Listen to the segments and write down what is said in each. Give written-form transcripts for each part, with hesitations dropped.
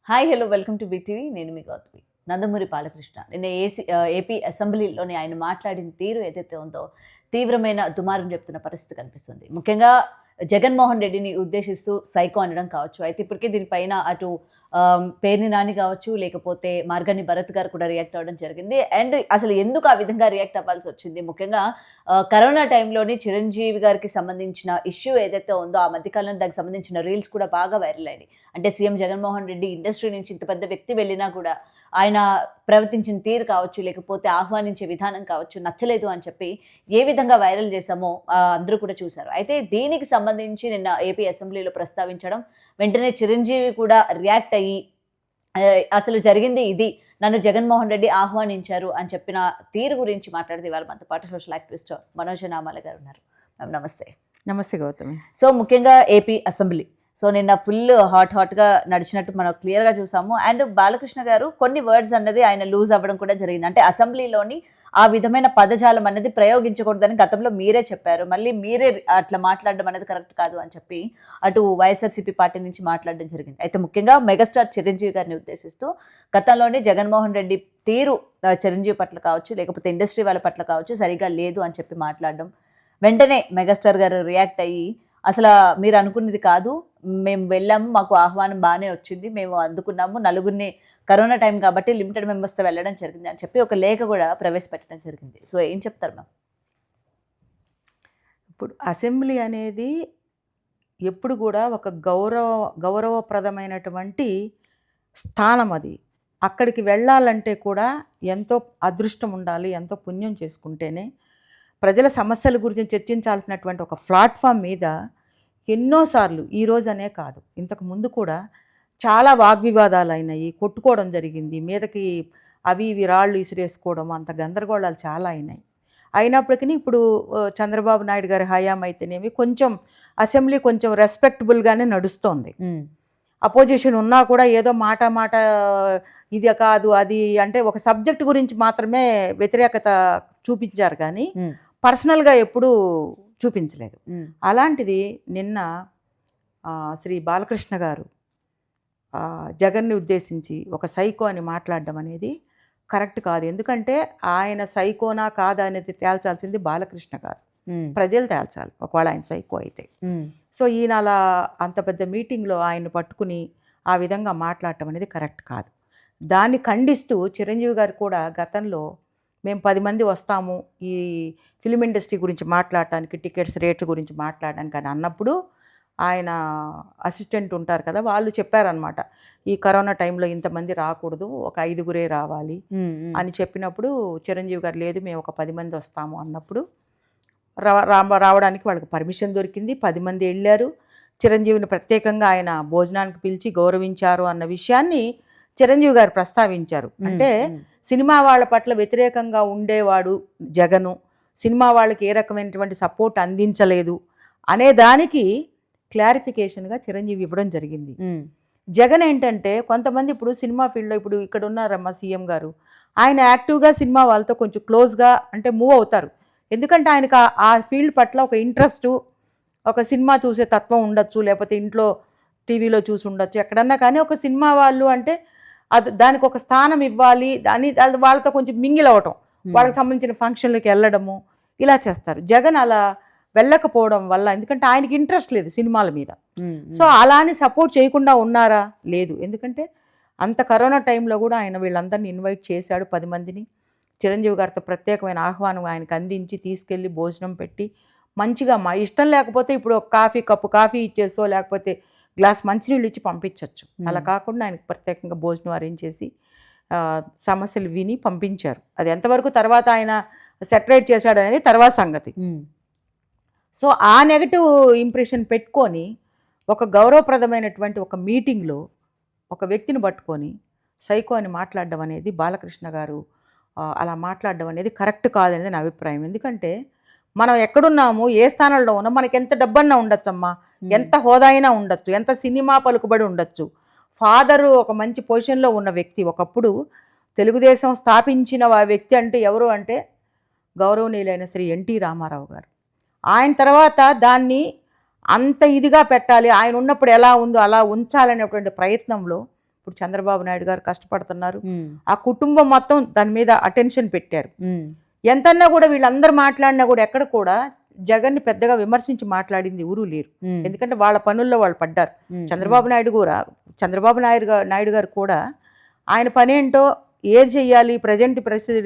Hi hello welcome to big TV. నేను మీ గౌతమి. నందమూరి బాలకృష్ణ నిన్న ఏపీ అసెంబ్లీలోని ఆయన మాట్లాడిన తీరు ఏదైతే ఉందో తీవ్రమైన దుమారం చెప్తున్న పరిస్థితి కనిపిస్తుంది. ముఖ్యంగా జగన్మోహన్ రెడ్డిని ఉద్దేశిస్తూ సైకో అనడం కావచ్చు. అయితే ఇప్పటికే దీనిపైన అటు పేర్ని నాని కావచ్చు, లేకపోతే మార్గాని భరత్ గారు కూడా రియాక్ట్ అవ్వడం జరిగింది. అండ్ అసలు ఎందుకు ఆ విధంగా రియాక్ట్ అవ్వాల్సి వచ్చింది? ముఖ్యంగా కరోనా టైంలోని చిరంజీవి గారికి సంబంధించిన ఇష్యూ ఏదైతే ఉందో ఆ మధ్యకాలంలో దానికి సంబంధించిన రీల్స్ కూడా బాగా వైరల్ అయినాయి. అంటే సీఎం జగన్మోహన్ రెడ్డి ఇండస్ట్రీ నుంచి ఇంత పెద్ద వ్యక్తి వెళ్ళినా కూడా ఆయన ప్రవర్తించిన తీరు కావచ్చు, లేకపోతే ఆహ్వానించే విధానం కావచ్చు నచ్చలేదు అని చెప్పి ఏ విధంగా వైరల్ చేశామో అందరూ కూడా చూశారు. అయితే దీనికి సంబంధించి నిన్న ఏపీ అసెంబ్లీలో ప్రస్తావించడం, వెంటనే చిరంజీవి కూడా రియాక్ట్ అయ్యి అసలు జరిగింది ఇది. నన్ను జగన్మోహన్ రెడ్డి ఆహ్వానించారు అని చెప్పిన తీరు గురించి మాట్లాడితే ఇవాళ మనతో పాటు సోషల్ యాక్టివిస్ట్ మనోజ్ నామాల గారు ఉన్నారు. మ్యామ్ నమస్తే. నమస్తే గౌతమి. సో ముఖ్యంగా ఏపీ అసెంబ్లీ నిన్న ఫుల్ హాట్‌గా నడిచినట్టు మనం క్లియర్‌గా చూసాము. అండ్ బాలకృష్ణ గారు కొన్ని వర్డ్స్ అన్నది ఆయన లూజ్ అవ్వడం కూడా జరిగింది. అంటే అసెంబ్లీలోని ఆ విధమైన పదజాలం అన్నది ప్రయోగించకూడదని గతంలో మీరే చెప్పారు. మళ్ళీ మీరే అట్లా మాట్లాడడం అనేది కరెక్ట్ కాదు అని చెప్పి అటు వైఎస్ఆర్‌సీపీ పార్టీ నుంచి మాట్లాడడం జరిగింది. అయితే ముఖ్యంగా మెగాస్టార్ చిరంజీవి గారిని ఉద్దేశిస్తూ గతంలోనే జగన్మోహన్ రెడ్డి తీరు చిరంజీవి పట్ల కావచ్చు, లేకపోతే ఇండస్ట్రీ వాళ్ళ పట్ల కావచ్చు సరిగ్గా లేదు అని చెప్పి మాట్లాడడం. వెంటనే మెగాస్టార్ గారు రియాక్ట్ అయ్యి అసల మీరు అనుకున్నది కాదు. మేము వెళ్ళాము. మాకు ఆహ్వానం బానే వచ్చింది. మేము అందుకున్నాము. నలుగురిని కరోనా టైం కాబట్టి లిమిటెడ్ మెంబర్స్‌తో వెళ్ళడం జరిగింది అని చెప్పి ఒక లేఖ కూడా ప్రవేశపెట్టడం జరిగింది. సో ఏం చెప్తారు మ్యామ్? ఇప్పుడు అసెంబ్లీ అనేది ఎప్పుడు కూడా ఒక గౌరవప్రదమైనటువంటి స్థానం అది. అక్కడికి వెళ్ళాలంటే కూడా ఎంతో అదృష్టం ఉండాలి. ఎంతో పుణ్యం చేసుకుంటేనే ప్రజల సమస్యల గురించి చర్చించాల్సినటువంటి ఒక ప్లాట్ఫామ్ మీద ఎన్నోసార్లు ఈరోజనే కాదు ఇంతకు ముందు కూడా చాలా వాగ్వివాదాలు అయినాయి, కొట్టుకోవడం జరిగింది, మీదకి అవి ఇవి రాళ్ళు ఇసిరేసుకోవడం, అంత గందరగోళాలు చాలా అయినాయి. అయినప్పటికీ ఇప్పుడు చంద్రబాబు నాయుడు గారి హయాం అయితేనేమి కొంచెం అసెంబ్లీ కొంచెం రెస్పెక్టబుల్గానే నడుస్తోంది. అపోజిషన్ ఉన్నా కూడా ఏదో మాట ఇది కాదు అది అంటే ఒక సబ్జెక్ట్ గురించి మాత్రమే వ్యతిరేకత చూపించారు కానీ పర్సనల్గా ఎప్పుడూ చూపించలేదు. అలాంటిది నిన్న శ్రీ బాలకృష్ణ గారు జగన్ని ఉద్దేశించి ఒక సైకో అని మాట్లాడడం అనేది కరెక్ట్ కాదు. ఎందుకంటే ఆయన సైకోనా కాదా అనేది తేల్చాల్సింది బాలకృష్ణ గారు, ప్రజలు తేల్చాలి ఒకవేళ ఆయన సైకో అయితే. సో ఈయన అలా అంత పెద్ద మీటింగ్లో ఆయన పట్టుకుని ఆ విధంగా మాట్లాడటం అనేది కరెక్ట్ కాదు. దాన్ని ఖండిస్తూ చిరంజీవి గారు కూడా గతంలో మేము 10 మంది వస్తాము ఈ ఫిలిం ఇండస్ట్రీ గురించి మాట్లాడటానికి, టికెట్స్ రేట్ల గురించి మాట్లాడడానికి అని అన్నప్పుడు ఆయన అసిస్టెంట్ ఉంటారు కదా, వాళ్ళు చెప్పారనమాట ఈ కరోనా టైంలో ఇంతమంది రాకూడదు, ఒక 5గురే రావాలి అని చెప్పినప్పుడు చిరంజీవి గారు లేదు మేము ఒక 10 మంది వస్తాము అన్నప్పుడు రావడానికి వాళ్ళకి పర్మిషన్ దొరికింది. 10 మంది వెళ్ళారు. చిరంజీవిని ప్రత్యేకంగా ఆయన భోజనానికి పిలిచి గౌరవించారు అన్న విషయాన్ని చిరంజీవి గారు ప్రస్తావించారు. అంటే సినిమా వాళ్ళ పట్ల వ్యతిరేకంగా ఉండేవాడు జగను, సినిమా వాళ్ళకి ఏ రకమైనటువంటి సపోర్ట్ అందించలేదు అనే దానికి క్లారిఫికేషన్గా చిరంజీవి ఇవ్వడం జరిగింది. జగన్ ఏంటంటే కొంతమంది ఇప్పుడు సినిమా ఫీల్డ్లో ఇప్పుడు ఇక్కడ ఉన్నారమ్మ సీఎం గారు, ఆయన యాక్టివ్గా సినిమా వాళ్ళతో కొంచెం క్లోజ్గా అంటే మూవ్ అవుతారు. ఎందుకంటే ఆయనకు ఆ ఫీల్డ్ పట్ల ఒక ఇంట్రెస్టు, ఒక సినిమా చూసే తత్వం ఉండొచ్చు, లేకపోతే ఇంట్లో టీవీలో చూసి ఉండొచ్చు ఎక్కడన్నా. కానీ ఒక సినిమా వాళ్ళు అంటే అది దానికి ఒక స్థానం ఇవ్వాలి అని వాళ్ళతో కొంచెం మింగిల్ అవ్వటం, వాళ్ళకి సంబంధించిన ఫంక్షన్లకు వెళ్ళడము ఇలా చేస్తారు. జగన్ అలా వెళ్ళకపోవడం వల్ల, ఎందుకంటే ఆయనకి ఇంట్రెస్ట్ లేదు సినిమాల మీద. సో అలా అని సపోర్ట్ చేయకుండా ఉన్నారా? లేదు. ఎందుకంటే అంత కరోనా టైంలో కూడా ఆయన వీళ్ళందరినీ ఇన్వైట్ చేశాడు 10 మందిని. చిరంజీవి గారితో ప్రత్యేకమైన ఆహ్వానం ఆయనకు అందించి తీసుకెళ్ళి భోజనం పెట్టి మంచిగా మా ఇష్టం లేకపోతే ఇప్పుడు ఒక కప్పు కాఫీ ఇచ్చేసో లేకపోతే గ్లాస్ మంచినీళ్ళు ఇచ్చి పంపించవచ్చు. అలా కాకుండా ఆయనకు ప్రత్యేకంగా భోజనం అరేంజ్ చేసి సమస్యలు విని పంపించారు. అది ఎంతవరకు తర్వాత ఆయన సెటరేట్ చేశాడు అనేది తర్వాత సంగతి. సో ఆ నెగటివ్ ఇంప్రెషన్ పెట్టుకొని ఒక గౌరవప్రదమైనటువంటి ఒక మీటింగ్లో ఒక వ్యక్తిని పట్టుకొని సైకో అని మాట్లాడడం అనేది బాలకృష్ణ గారు అలా మాట్లాడడం అనేది కరెక్ట్ కాదనేది నా అభిప్రాయం. ఎందుకంటే మనం ఎక్కడున్నాము, ఏ స్థానంలో ఉన్నాం, మనకి ఎంత డబ్బన్నా ఉండొచ్చమ్మా, ఎంత హోదా అయినా ఉండొచ్చు, ఎంత సినిమా పలుకుబడి ఉండొచ్చు. ఫాదరు ఒక మంచి పొజిషన్లో ఉన్న వ్యక్తి, ఒకప్పుడు తెలుగుదేశం స్థాపించిన వ్యక్తి అంటే ఎవరు అంటే గౌరవనీయులైన శ్రీ ఎన్టీ రామారావు గారు. ఆయన తర్వాత దాన్ని అంత ఇదిగా పెట్టాలి, ఆయన ఉన్నప్పుడు ఎలా ఉందో అలా ఉంచాలనేటువంటి ప్రయత్నంలో ఇప్పుడు చంద్రబాబు నాయుడు గారు కష్టపడుతున్నారు, ఉమ్, ఆ కుటుంబం మొత్తం దాని మీద అటెన్షన్ పెట్టారు. ఉమ్, ఎంతన్నా కూడా వీళ్ళందరూ మాట్లాడినా కూడా ఎక్కడ కూడా జగన్ని పెద్దగా విమర్శించి మాట్లాడింది ఎవరూ లేరు. ఉమ్, ఎందుకంటే వాళ్ళ పనుల్లో వాళ్ళు పడ్డారు. ఉమ్, చంద్రబాబు నాయుడు గారు కూడా ఆయన పని ఏంటో, ఏది చెయ్యాలి, ప్రజెంట్ పరిస్థితి,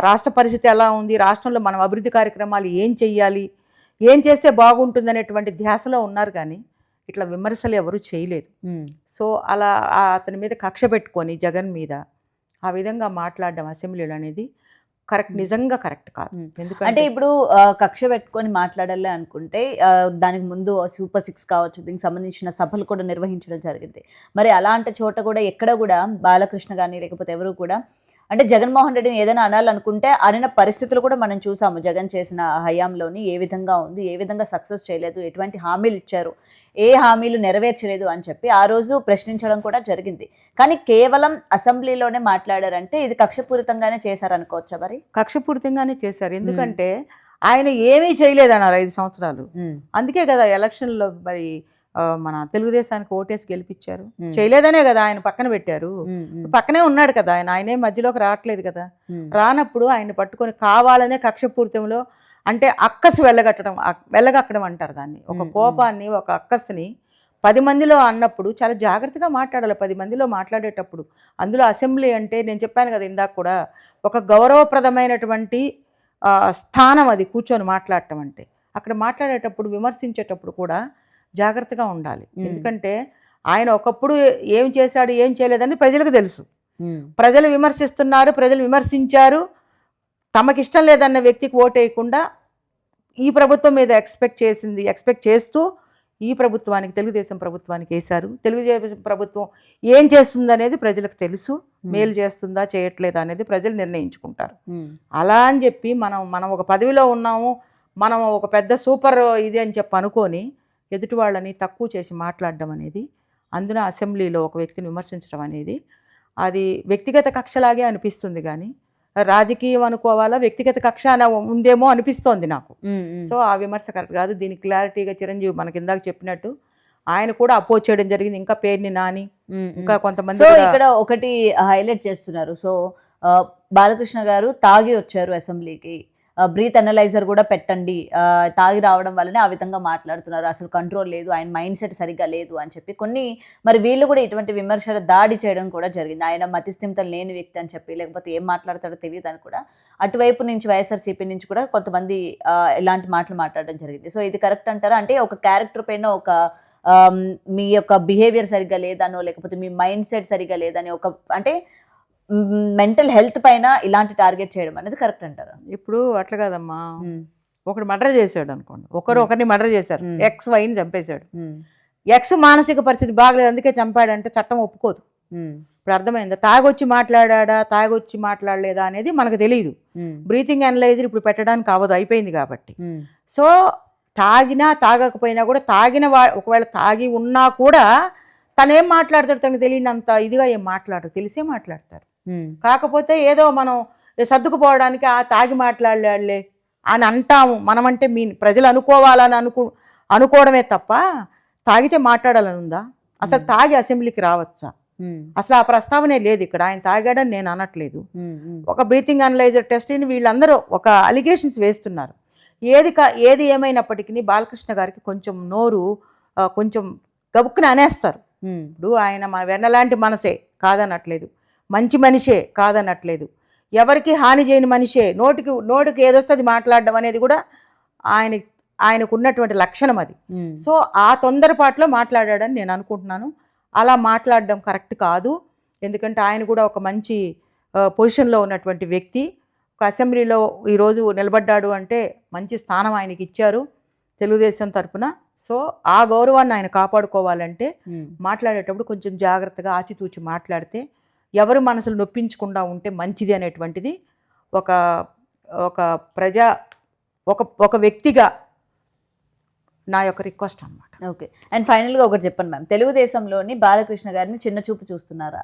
రాష్ట్ర పరిస్థితి ఎలా ఉంది, రాష్ట్రంలో మనం అభివృద్ధి కార్యక్రమాలు ఏం చెయ్యాలి, ఏం చేస్తే బాగుంటుందనేటువంటి ధ్యాసలో ఉన్నారు. కానీ ఇట్లా విమర్శలు ఎవరూ చేయలేదు. ఉమ్. సో అలా అతని మీద కక్ష పెట్టుకొని జగన్ మీద ఆ విధంగా మాట్లాడడం అసెంబ్లీలో అనేది కరెక్ట్, నిజంగా కరెక్ట్ కాదు. అంటే ఎందుకంటే ఇప్పుడు కక్ష పెట్టుకొని మాట్లాడాలి అనుకుంటే దానికి ముందు సూపర్ 6 కావచ్చు, దీనికి సంబంధించిన సభలు కూడా నిర్వహించడం జరిగింది. మరి అలాంటి చోట కూడా ఎక్కడ కూడా బాలకృష్ణ కానీ లేకపోతే ఎవరు కూడా అంటే జగన్మోహన్ రెడ్డిని ఏదైనా అనాలనుకుంటే అనిన పరిస్థితులు కూడా మనం చూసాము. జగన్ చేసిన హయాంలోని ఏ విధంగా ఉంది, ఏ విధంగా సక్సెస్ చేయలేదు, ఎటువంటి హామీలు ఇచ్చారు, ఏ హామీలు నెరవేర్చలేదు అని చెప్పి ఆ రోజు ప్రశ్నించడం కూడా జరిగింది. కానీ కేవలం అసెంబ్లీలోనే మాట్లాడారంటే ఇది కక్షపూరితంగానే చేశారనుకోవచ్చా మరి? కక్షపూరితంగానే చేశారు. ఎందుకంటే ఆయన ఏమీ చేయలేదన్నారు 5 సంవత్సరాలు. అందుకే కదా ఎలక్షన్లో మరి మన తెలుగుదేశానికి ఓటేసి గెలిపించారు. చేయలేదనే కదా ఆయన పక్కన పెట్టారు. పక్కనే ఉన్నాడు కదా ఆయనే మధ్యలోకి రావట్లేదు కదా. రానప్పుడు ఆయన పట్టుకొని కావాలనే కక్షపూరితంలో, అంటే అక్కసు వెళ్ళగక్కడం అంటారు దాన్ని. ఒక కోపాన్ని, ఒక అక్కసుని 10 మందిలో అన్నప్పుడు చాలా జాగ్రత్తగా మాట్లాడాలి. 10 మందిలో మాట్లాడేటప్పుడు, అందులో అసెంబ్లీ అంటే నేను చెప్పాను కదా ఇందాక కూడా, ఒక గౌరవప్రదమైనటువంటి స్థానం అది, కూర్చొని మాట్లాడటం అంటే. అక్కడ మాట్లాడేటప్పుడు, విమర్శించేటప్పుడు కూడా జాగ్రత్తగా ఉండాలి. ఎందుకంటే ఆయన ఒకప్పుడు ఏం చేశాడు, ఏం చేయలేదని ప్రజలకు తెలుసు. ప్రజలు విమర్శిస్తున్నారు, ప్రజలు విమర్శించారు. తమకిష్టం లేదన్న వ్యక్తికి ఓటేయకుండా ఈ ప్రభుత్వం మీద ఎక్స్పెక్ట్ చేస్తూ ఈ ప్రభుత్వానికి, తెలుగుదేశం ప్రభుత్వానికి వేశారు. తెలుగుదేశం ప్రభుత్వం ఏం చేస్తుందనేది ప్రజలకు తెలుసు. మేలు చేస్తుందా చేయట్లేదా అనేది ప్రజలు నిర్ణయించుకుంటారు. అలా అని చెప్పి మనం ఒక పదవిలో ఉన్నాము, మనం ఒక పెద్ద సూపర్ ఇది అని చెప్పి అనుకొని ఎదుటి వాళ్ళని తక్కువ చేసి మాట్లాడడం అనేది, అందున అసెంబ్లీలో ఒక వ్యక్తిని విమర్శించడం అనేది అది వ్యక్తిగత కక్షలాగే అనిపిస్తుంది. కానీ రాజకీయం అనుకోవాలా, వ్యక్తిగత కక్ష ఉందేమో అనిపిస్తోంది నాకు. సో ఆ విమర్శ కరెక్ట్ కాదు. దీనికి క్లారిటీగా చిరంజీవి మనకి ఇందాక చెప్పినట్టు ఆయన కూడా అపోజ్ చేయడం జరిగింది. ఇంకా పేర్ని నాని, ఇంకా కొంతమంది. సో ఇక్కడ ఒకటి హైలైట్ చేస్తున్నారు. సో బాలకృష్ణ గారు తాగి వచ్చారు అసెంబ్లీకి, బ్రీత్ అనలైజర్ కూడా పెట్టండి, తాగి రావడం వల్లనే ఆ విధంగా మాట్లాడుతున్నారు, అసలు కంట్రోల్ లేదు, ఆయన మైండ్ సెట్ సరిగ్గా లేదు అని చెప్పి కొన్ని మరి వీళ్ళు కూడా ఇటువంటి విమర్శలు దాడి చేయడం కూడా జరిగింది. ఆయన మతిస్థిమితం లేని వ్యక్తి అని చెప్పి, లేకపోతే ఏం మాట్లాడతాడో తెలియదు అని కూడా అటువైపు నుంచి వైఎస్ఆర్సీపీ నుంచి కూడా కొంతమంది ఇలాంటి మాటలు మాట్లాడడం జరిగింది. సో ఇది కరెక్ట్ అంటారా? అంటే ఒక క్యారెక్టర్ పైన ఒక మీ యొక్క బిహేవియర్ సరిగ్గా లేదనో, లేకపోతే మీ మైండ్ సెట్ సరిగ్గా లేదని, ఒక అంటే మెంటల్ హెల్త్ పైన ఇలాంటి టార్గెట్ చేయడం అనేది కరెక్ట్ అంటారా? ఇప్పుడు అట్లా కాదమ్మా, ఒకడు మర్డర్ చేశాడు అనుకోండి, ఒకరిని మర్డర్ చేశారు, ఎక్స్ వైని చంపేశాడు. ఎక్స్ మానసిక పరిస్థితి బాగలేదు అందుకే చంపాడంటే చట్టం ఒప్పుకోదు. ఇప్పుడు అర్థమైందా? తాగొచ్చి మాట్లాడా, తాగొచ్చి మాట్లాడలేదా అనేది మనకు తెలియదు. బ్రీతింగ్ అనలైజర్ ఇప్పుడు పెట్టడానికి అవ్వదు, అయిపోయింది కాబట్టి. సో తాగినా తాగకపోయినా కూడా, ఒకవేళ తాగి ఉన్నా కూడా తనేం మాట్లాడతాడు తనకు తెలియనంత ఇదిగా ఏం మాట్లాడరు, తెలిసే మాట్లాడతారు. కాకపోతే ఏదో మనం సర్దుకుపోవడానికి ఆ తాగి మాట్లాడలే అని అంటాము. మనమంటే ప్రజలు అనుకోవాలని అనుకోవడమే తప్ప తాగితే మాట్లాడాలని ఉందా? అసలు తాగి అసెంబ్లీకి రావచ్చా? అసలు ఆ ప్రస్తావనే లేదు ఇక్కడ. ఆయన తాగాడని నేను అనట్లేదు. ఒక బ్రీతింగ్ అనలైజర్ టెస్ట్ని వీళ్ళందరూ ఒక అలిగేషన్స్ వేస్తున్నారు. ఏది ఏమైనప్పటికీ బాలకృష్ణ గారికి కొంచెం నోరు కొంచెం గబుక్కుని అనేస్తారు. ఇప్పుడు ఆయన మన వెన్నలాంటి మనసే కాదనట్లేదు, మంచి మనిషే కాదనట్లేదు, ఎవరికి హాని చేయని మనిషే. నోటికి ఏదొస్తుంది మాట్లాడడం అనేది కూడా ఆయనకు ఉన్నటువంటి లక్షణం అది. సో ఆ తొందరపాటులో మాట్లాడాడని నేను అనుకుంటున్నాను. అలా మాట్లాడడం కరెక్ట్ కాదు. ఎందుకంటే ఆయన కూడా ఒక మంచి పొజిషన్లో ఉన్నటువంటి వ్యక్తి. ఒక అసెంబ్లీలో ఈరోజు నిలబడ్డాడు అంటే మంచి స్థానం ఆయనకి ఇచ్చారు తెలుగుదేశం తరపున. సో ఆ గౌరవాన్ని ఆయన కాపాడుకోవాలంటే మాట్లాడేటప్పుడు కొంచెం జాగ్రత్తగా ఆచితూచి మాట్లాడితే, ఎవరు మనసులు నొప్పించకుండా ఉంటే మంచిది అనేటువంటిది ఒక వ్యక్తిగా నా యొక్క రిక్వెస్ట్ అన్నమాట. ఓకే. అండ్ ఫైనల్గా ఒకటి చెప్పండి మ్యామ్, తెలుగుదేశంలోని బాలకృష్ణ గారిని చిన్న చూపు చూస్తున్నారా?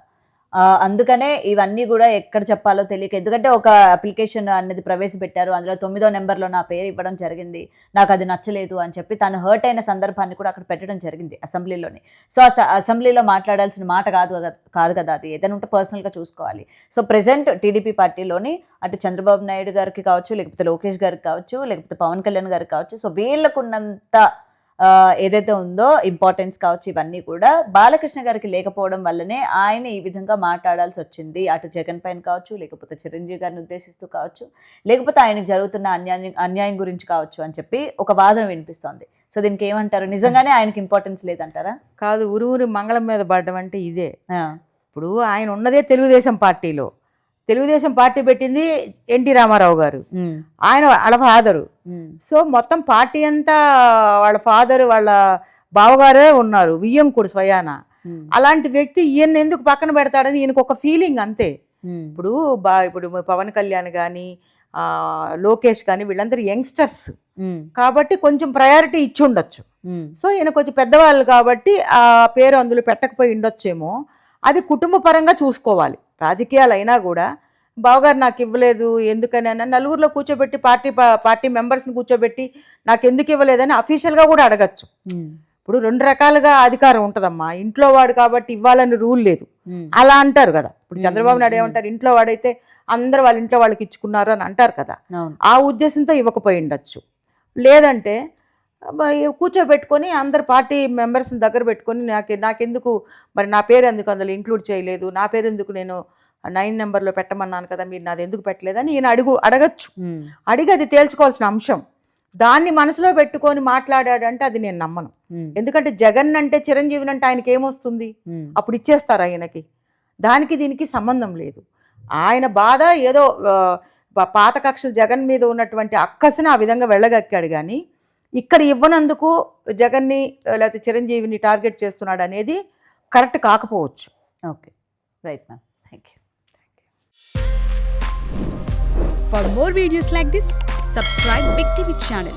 అందుకనే ఇవన్నీ కూడా ఎక్కడ చెప్పాలో తెలియక, ఎందుకంటే ఒక అప్లికేషన్ అనేది ప్రవేశపెట్టారు, అందులో 9వ నెంబర్లో నా పేరు ఇవ్వడం జరిగింది, నాకు అది నచ్చలేదు అని చెప్పి తను హర్ట్ అయిన సందర్భాన్ని కూడా అక్కడ పెట్టడం జరిగింది అసెంబ్లీలోని. సో అసెంబ్లీలో మాట్లాడాల్సిన మాట కాదు కదా అది, ఏదైనా ఉంటే పర్సనల్గా చూసుకోవాలి. సో ప్రెసెంట్ టీడీపీ పార్టీలోని అటు చంద్రబాబు నాయుడు గారికి కావచ్చు, లేకపోతే లోకేష్ గారికి కావచ్చు, లేకపోతే పవన్ కళ్యాణ్ గారికి కావచ్చు, సో వీళ్ళకున్నంత ఏదైతే ఉందో ఇంపార్టెన్స్ కావచ్చు, ఇవన్నీ కూడా బాలకృష్ణ గారికి లేకపోవడం వల్లనే ఆయన ఈ విధంగా మాట్లాడాల్సి వచ్చింది. అటు జగన్ పైన కావచ్చు, లేకపోతే చిరంజీవి గారిని ఉద్దేశిస్తూ కావచ్చు, లేకపోతే ఆయనకు జరుగుతున్న అన్యాయం గురించి కావచ్చు అని చెప్పి ఒక వాదన వినిపిస్తోంది. సో దీనికి ఏమంటారు? నిజంగానే ఆయనకి ఇంపార్టెన్స్ లేదంటారా? కాదు, ఊరి మంగళం మీద పడడం అంటే ఇదే. ఇప్పుడు ఆయన ఉన్నదే తెలుగుదేశం పార్టీలో. తెలుగుదేశం పార్టీ పెట్టింది ఎన్టీ రామారావు గారు, ఆయన వాళ్ళ ఫాదరు. సో మొత్తం పార్టీ అంతా వాళ్ళ ఫాదరు, వాళ్ళ బావగారే ఉన్నారు, వియ్యంకుడు స్వయాన. అలాంటి వ్యక్తి ఈయన ఎందుకు పక్కన పెడతాడని ఈయనకు ఒక ఫీలింగ్ అంతే. ఇప్పుడు ఇప్పుడు పవన్ కళ్యాణ్ కానీ లోకేష్ కానీ వీళ్ళందరూ యంగ్స్టర్స్ కాబట్టి కొంచెం ప్రయారిటీ ఇచ్చి ఉండొచ్చు. సో ఈయన కొంచెం పెద్దవాళ్ళు కాబట్టి ఆ పేరు అందులో పెట్టకపోయి ఉండొచ్చేమో. అది కుటుంబ పరంగా చూసుకోవాలి. రాజకీయాలు అయినా కూడా బావగారు నాకు ఇవ్వలేదు ఎందుకని అన్న నలుగురిలో కూర్చోబెట్టి పార్టీ మెంబర్స్ని కూర్చోబెట్టి నాకు ఎందుకు ఇవ్వలేదని అఫీషియల్గా కూడా అడగచ్చు. ఇప్పుడు 2 రకాలుగా అధికారం ఉంటుందమ్మా. ఇంట్లో వాడు కాబట్టి ఇవ్వాలని రూల్ లేదు, అలా అంటారు కదా. ఇప్పుడు చంద్రబాబు నాయుడు ఏమంటారు, ఇంట్లో వాడైతే అందరు వాళ్ళ ఇంట్లో వాళ్ళకి ఇచ్చుకున్నారు అని అంటారు కదా. ఆ ఉద్దేశంతో ఇవ్వకపోయి ఉండొచ్చు. లేదంటే కూర్చోబెట్టుకొని అందరు పార్టీ మెంబర్స్ని దగ్గర పెట్టుకొని నాకెందుకు మరి నా పేరు ఎందుకు అందులో ఇంక్లూడ్ చేయలేదు, నా పేరు ఎందుకు నేను 9 నెంబర్లో పెట్టమన్నాను కదా, మీరు నాది ఎందుకు పెట్టలేదని ఈయన అడగచ్చు. అడిగి అది తేల్చుకోవాల్సిన అంశం. దాన్ని మనసులో పెట్టుకొని మాట్లాడాడంటే అది నేను నమ్మను. ఎందుకంటే జగన్ అంటే చిరంజీవిని అంటే ఆయనకి ఏమొస్తుంది, అప్పుడు ఇచ్చేస్తారు ఆయనకి. దానికి దీనికి సంబంధం లేదు. ఆయన బాధ ఏదో పాత కక్షలు జగన్ మీద ఉన్నటువంటి అక్కసుని ఆ విధంగా వెళ్ళగక్కాడు. కానీ ఇక్కడ ఇవ్వనందుకు జగన్ని లేకపోతే చిరంజీవిని టార్గెట్ చేస్తున్నాడు అనేది కరెక్ట్ కాకపోవచ్చు. Okay, right ma'am, thank you. For more videos like this, subscribe Big TV channel.